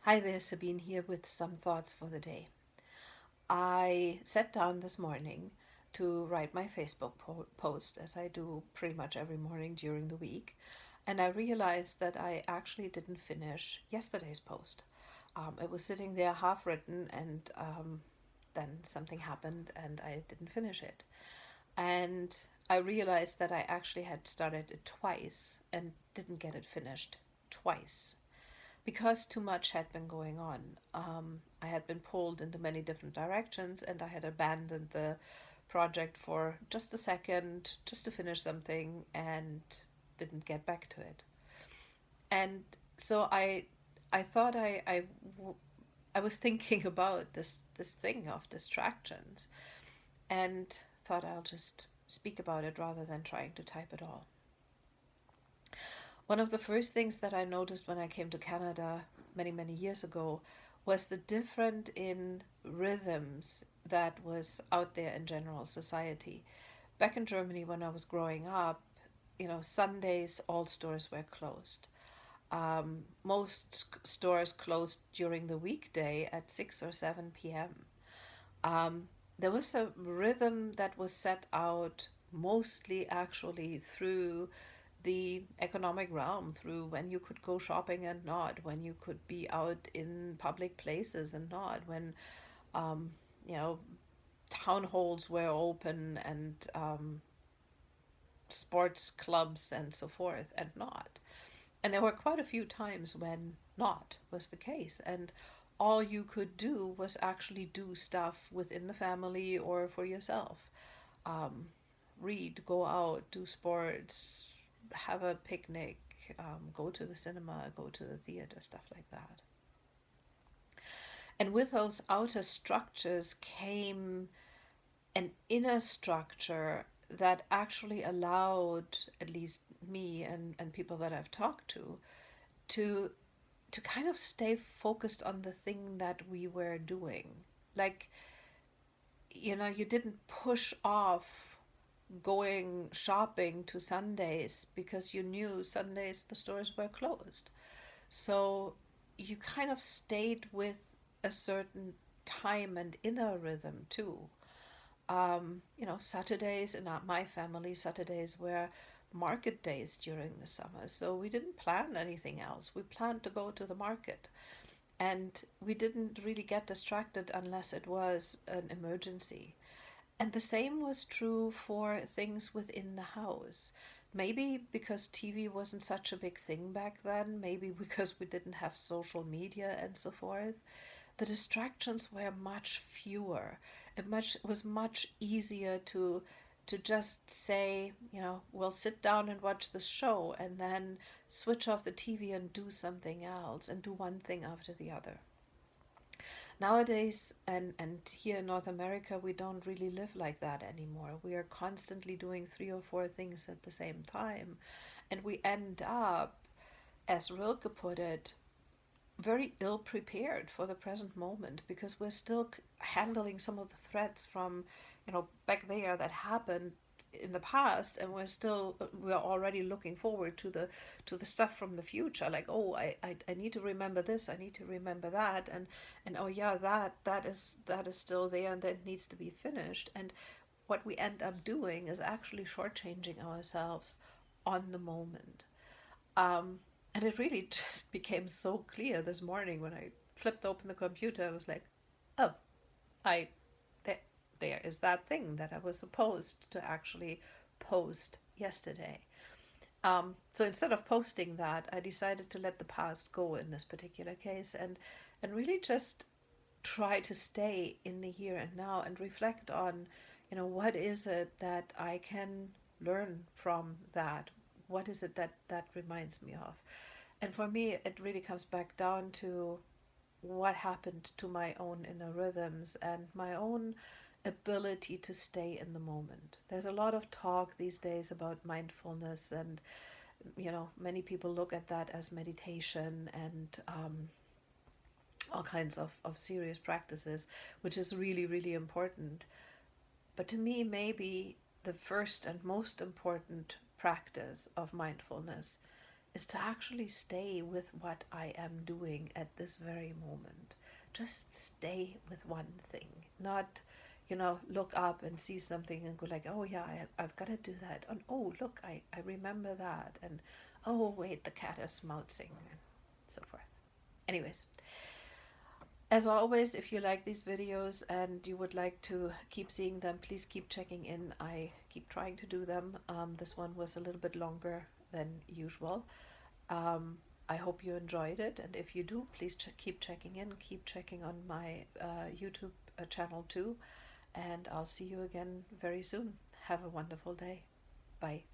Hi there, Sabine here with some thoughts for the day. I sat down this morning to write my Facebook post, as I do pretty much every morning during the week, and I realized that I actually didn't finish yesterday's post. It was sitting there half written, and then something happened and I didn't finish it. And I realized that I actually had started it twice and didn't get it finished twice because too much had been going on. I had been pulled into many different directions and I had abandoned the project for just a second, just to finish something, and didn't get back to it. And so I thought I was thinking about this thing of distractions and thought I'll just speak about it rather than trying to type it all. One of the first things that I noticed when I came to Canada many years ago was the difference in rhythms that was out there in general society. Back in Germany, when I was growing up, Sundays all stores were closed. Most stores closed during the weekday at 6 or 7 p.m. There was a rhythm that was set out mostly actually through the economic realm, through when you could go shopping and not, when you could be out in public places and not, when um, you know town halls were open and sports clubs and so forth and not. And there were quite a few times when not was the case, and all you could do was actually do stuff within the family or for yourself. Um, Read, go out, do sports, have a picnic, go to the cinema, go to the theater, stuff like that. And with those outer structures came an inner structure that actually allowed, at least me and people that I've talked to to kind of stay focused on the thing that we were doing. Like, you didn't push off going shopping to Sundays because you knew Sundays the stores were closed. So you kind of stayed with a certain time and inner rhythm too. Saturdays in my family, Saturdays were market days during the summer. So we didn't plan anything else. We planned to go to the market. And we didn't really get distracted unless it was an emergency. And the same was true for things within the house. Maybe because TV wasn't such a big thing back then, maybe because we didn't have social media and so forth, the distractions were much fewer. It was much easier to just say, we'll sit down and watch the show and then switch off the TV and do something else and do one thing after the other. Nowadays, and here in North America, we don't really live like that anymore. We are constantly doing three or four things at the same time. And we end up, as Rilke put it, very ill prepared for the present moment because we're still handling some of the threats from, back there that happened in the past, and we're already looking forward to the stuff from the future, like, oh, I need to remember this, I need to remember that, and oh yeah, that is still there and that needs to be finished. And what we end up doing is actually shortchanging ourselves on the moment. And it really just became so clear this morning when I flipped open the computer. I was like, oh, I that there is that thing that I was supposed to actually post yesterday. So instead of posting that, I decided to let the past go in this particular case, and really just try to stay in the here and now and reflect on, what is it that I can learn from that? What is it that reminds me of? And for me, it really comes back down to what happened to my own inner rhythms and my own ability to stay in the moment. There's a lot of talk these days about mindfulness, and many people look at that as meditation and all kinds of serious practices, which is really important. But to me, maybe the first and most important practice of mindfulness is to actually stay with what I am doing at this very moment. Just stay with one thing, not, look up and see something and go like, oh yeah, I've got to do that. And oh, look, I remember that. And oh, wait, the cat is mouthing and so forth. Anyways, as always, if you like these videos and you would like to keep seeing them, please keep checking in. I keep trying to do them. This one was a little bit longer than usual. I hope you enjoyed it, and if you do, please keep checking in, keep checking on my YouTube channel too, and I'll see you again very soon. Have a wonderful day. Bye.